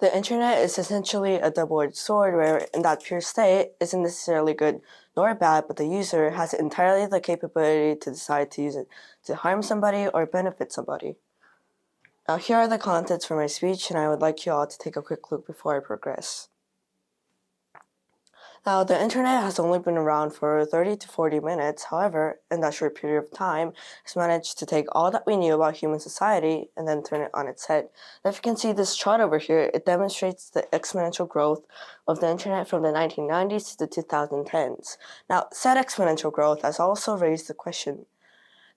The internet is essentially a double-edged sword where, in that pure state, isn't necessarily good nor bad, but the user has entirely the capability to decide to use it to harm somebody or benefit somebody. Now, here are the contents for my speech, and I would like you all to take a quick look before I progress. Now, the internet has only been around for 30 to 40 minutes. However, in that short period of time, it's managed to take all that we knew about human society and then turn it on its head. Now, if you can see this chart over here, it demonstrates the exponential growth of the internet from the 1990s to the 2010s. Now, said exponential growth has also raised the question,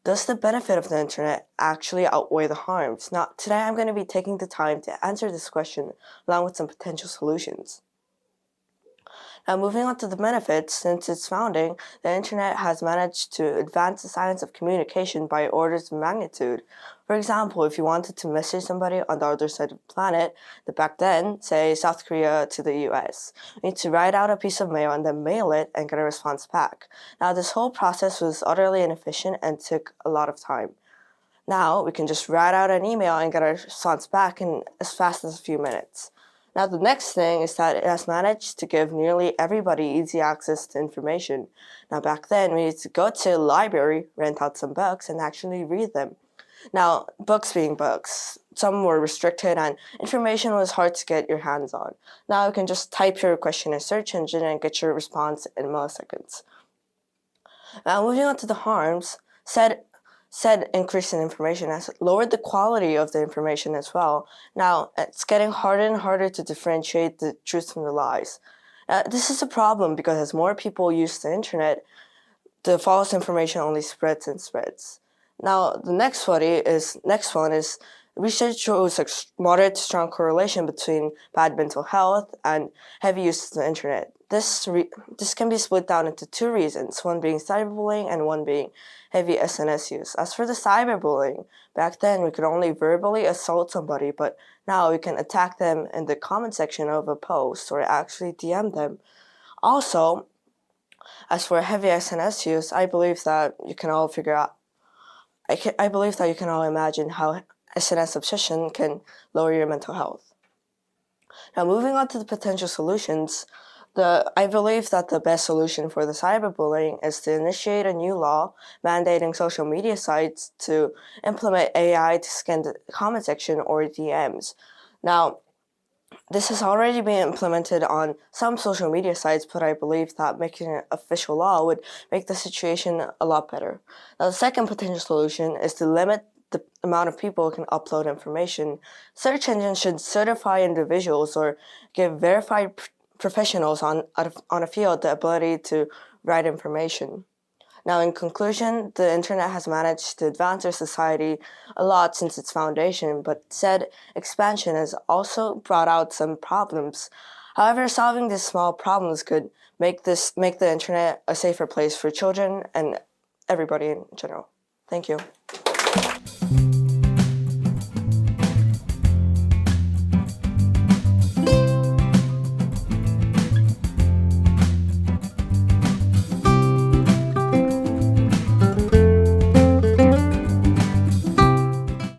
does the benefit of the internet actually outweigh the harms? Now, today I'm going to be taking the time to answer this question along with some potential solutions. Now, moving on to the benefits, since its founding, the internet has managed to advance the science of communication by orders of magnitude. For example, if you wanted to message somebody on the other side of the planet, back then, say South Korea to the US, you need to write out a piece of mail and then mail it and get a response back. Now, this whole process was utterly inefficient and took a lot of time. Now, we can just write out an email and get a response back in as fast as a few minutes. Now, the next thing is that it has managed to give nearly everybody easy access to information. Now, back then, we used to go to a library, rent out some books, and actually read them. Now, books being books, some were restricted and information was hard to get your hands on. Now, you can just type your question in a search engine and get your response in milliseconds. Now, moving on to the harms, said increase in information has lowered the quality of the information as well. Now, it's getting harder and harder to differentiate the truth from the lies. This is a problem because as more people use the internet, the false information only spreads and spreads. Now, the next one is research shows a moderate to strong correlation between bad mental health and heavy use of the internet. This can be split down into two reasons, one being cyberbullying and one being heavy SNS use. As for the cyberbullying, back then we could only verbally assault somebody, but now we can attack them in the comment section of a post or actually DM them. Also, as for heavy SNS use, I believe that you can all imagine how SNS obsession can lower your mental health. Now, moving on to the potential solutions, I believe that the best solution for the cyberbullying is to initiate a new law mandating social media sites to implement AI to scan the comment section or DMs. Now, this has already been implemented on some social media sites, but I believe that making an official law would make the situation a lot better. Now, the second potential solution is to limit the amount of people who can upload information. Search engines should certify individuals or give verified professionals on a field the ability to write information. Now, in conclusion, the internet has managed to advance our society a lot since its foundation, but said expansion has also brought out some problems. However, solving these small problems could make the internet a safer place for children and everybody in general. Thank you.